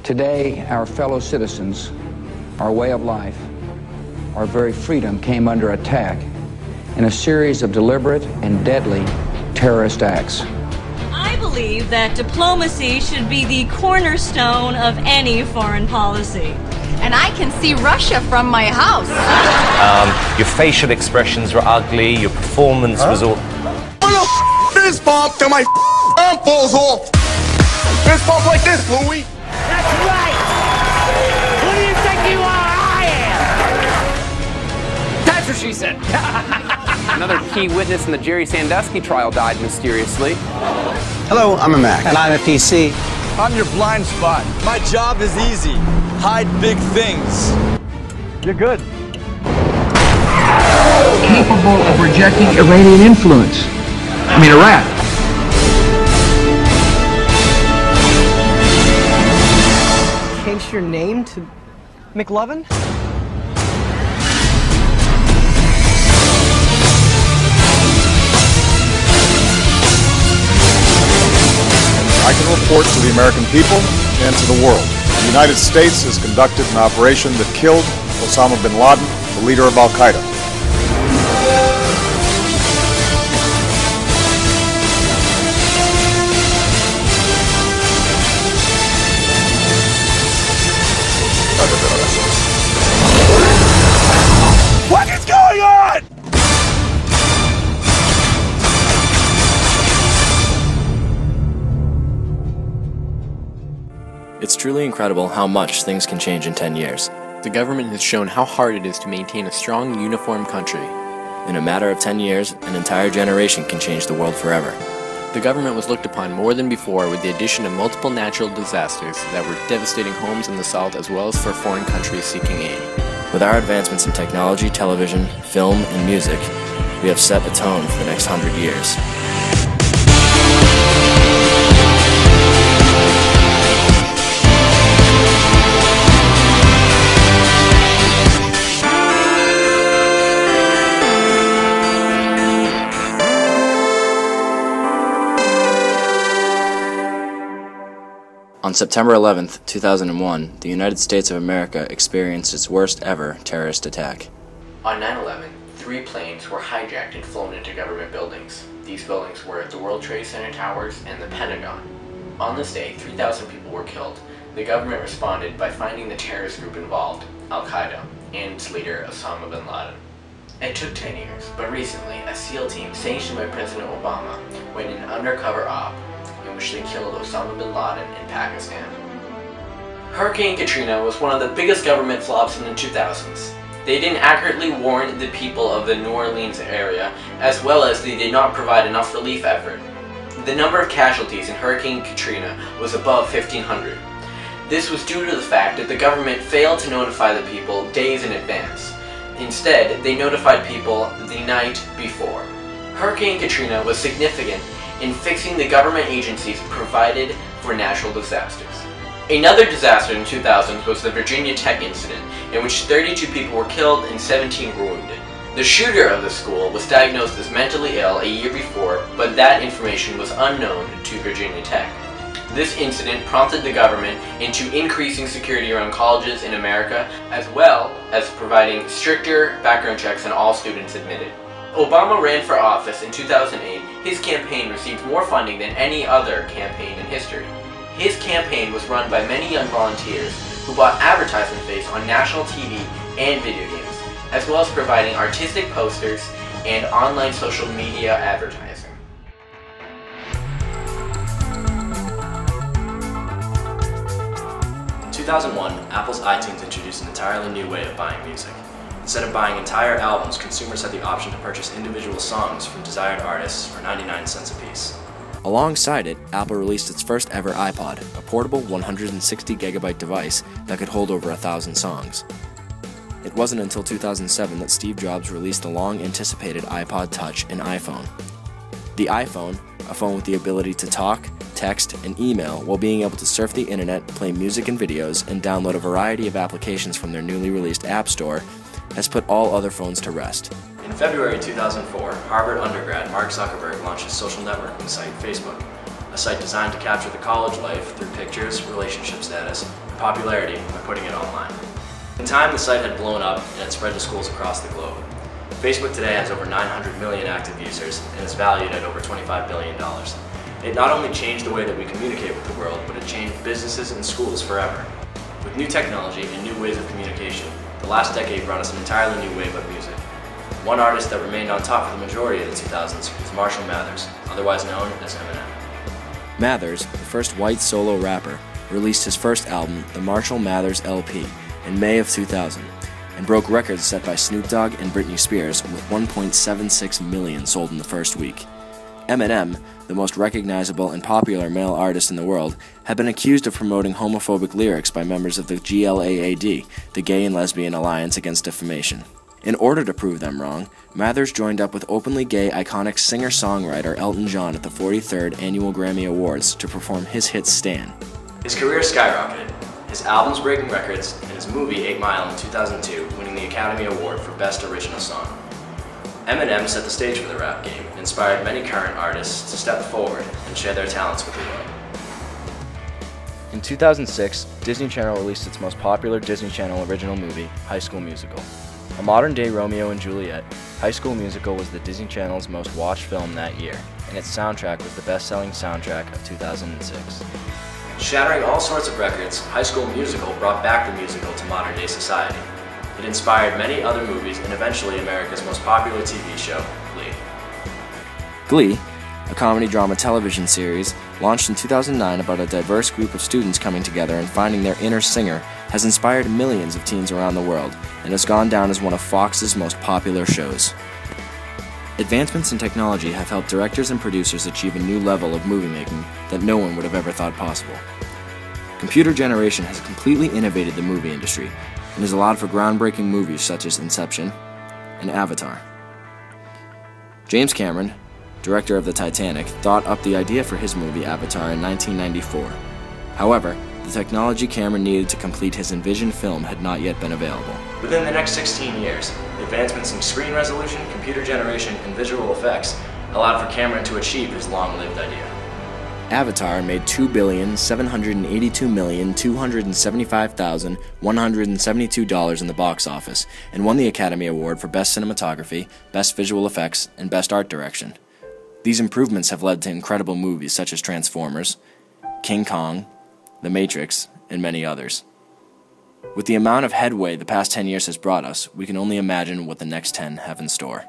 Today, our fellow citizens, our way of life, our very freedom came under attack in a series of deliberate and deadly terrorist acts. I believe that diplomacy should be the cornerstone of any foreign policy. And I can see Russia from my house. Your facial expressions were ugly, your performance was all... Fist bump till my arm falls off. Fist bump like this, Louie. That's right. Who do you think you are? I am. That's what she said. Another key witness in the Jerry Sandusky trial died mysteriously. Hello, I'm a Mac. And I'm a PC. I'm your blind spot. My job is easy. Hide big things. You're good. Capable of rejecting Iranian influence. I mean, Iraq. Change your name to McLovin? I can report to the American people and to the world. The United States has conducted an operation that killed Osama bin Laden, the leader of Al-Qaeda. What is going on? It's truly incredible how much things can change in 10 years. The government has shown how hard it is to maintain a strong, uniform country. In a matter of 10 years, an entire generation can change the world forever. The government was looked upon more than before with the addition of multiple natural disasters that were devastating homes in the South as well as for foreign countries seeking aid. With our advancements in technology, television, film, and music, we have set a tone for the next 100 years. On September 11, 2001, the United States of America experienced its worst ever terrorist attack. On 9/11, 3 planes were hijacked and flown into government buildings. These buildings were the World Trade Center Towers and the Pentagon. On this day, 3,000 people were killed. The government responded by finding the terrorist group involved, Al-Qaeda, and its leader, Osama bin Laden. It took 10 years, but recently, a SEAL team sanctioned by President Obama went in an undercover op in which they killed Osama bin Laden in Pakistan. Hurricane Katrina was one of the biggest government flops in the 2000s. They didn't accurately warn the people of the New Orleans area, as well as they did not provide enough relief effort. The number of casualties in Hurricane Katrina was above 1,500. This was due to the fact that the government failed to notify the people days in advance. Instead, they notified people the night before. Hurricane Katrina was significant in fixing the government agencies provided for natural disasters. Another disaster in the 2000s was the Virginia Tech incident, in which 32 people were killed and 17 were wounded. The shooter of the school was diagnosed as mentally ill a year before, but that information was unknown to Virginia Tech. This incident prompted the government into increasing security around colleges in America, as well as providing stricter background checks on all students admitted. Obama ran for office in 2008. His campaign received more funding than any other campaign in history. His campaign was run by many young volunteers who bought advertisement space on national TV and video games, as well as providing artistic posters and online social media advertising. In 2001, Apple's iTunes introduced an entirely new way of buying music. Instead of buying entire albums, consumers had the option to purchase individual songs from desired artists for 99 cents apiece. Alongside it, Apple released its first ever iPod, a portable 160 gigabyte device that could hold over 1,000 songs. It wasn't until 2007 that Steve Jobs released the long-anticipated iPod Touch and iPhone. The iPhone, a phone with the ability to talk, text, and email while being able to surf the internet, play music and videos, and download a variety of applications from their newly released App Store, has put all other phones to rest. In February 2004, Harvard undergrad Mark Zuckerberg launched his social networking site, Facebook, a site designed to capture the college life through pictures, relationship status, and popularity by putting it online. In time, the site had blown up and had spread to schools across the globe. Facebook today has over 900 million active users and is valued at over $25 billion. It not only changed the way that we communicate with the world, but it changed businesses and schools forever. With new technology and new ways of communication, the last decade brought us an entirely new wave of music. One artist that remained on top for the majority of the 2000s was Marshall Mathers, otherwise known as Eminem. Mathers, the first white solo rapper, released his first album, the Marshall Mathers LP, in May of 2000, and broke records set by Snoop Dogg and Britney Spears with 1.76 million sold in the first week. Eminem, the most recognizable and popular male artist in the world, had been accused of promoting homophobic lyrics by members of the GLAAD, the Gay and Lesbian Alliance Against Defamation. In order to prove them wrong, Mathers joined up with openly gay iconic singer-songwriter Elton John at the 43rd Annual Grammy Awards to perform his hit Stan. His career skyrocketed, his albums breaking records, and his movie 8 Mile in 2002 winning the Academy Award for Best Original Song. Eminem set the stage for the rap game and inspired many current artists to step forward and share their talents with the world. In 2006, Disney Channel released its most popular Disney Channel original movie, High School Musical. A modern-day Romeo and Juliet, High School Musical was the Disney Channel's most watched film that year, and its soundtrack was the best-selling soundtrack of 2006. Shattering all sorts of records, High School Musical brought back the musical to modern-day society. It inspired many other movies and eventually America's most popular TV show, Glee. Glee, a comedy drama television series, launched in 2009 about a diverse group of students coming together and finding their inner singer, has inspired millions of teens around the world and has gone down as one of Fox's most popular shows. Advancements in technology have helped directors and producers achieve a new level of movie making that no one would have ever thought possible. Computer generation has completely innovated the movie industry and has allowed for groundbreaking movies such as Inception and Avatar. James Cameron, director of the Titanic, thought up the idea for his movie Avatar in 1994. However, the technology Cameron needed to complete his envisioned film had not yet been available. Within the next 16 years, advancements in screen resolution, computer generation, and visual effects allowed for Cameron to achieve his long-lived idea. Avatar made $2,782,275,172 in the box office and won the Academy Award for Best Cinematography, Best Visual Effects, and Best Art Direction. These improvements have led to incredible movies such as Transformers, King Kong, The Matrix, and many others. With the amount of headway the past 10 years has brought us, we can only imagine what the next 10 have in store.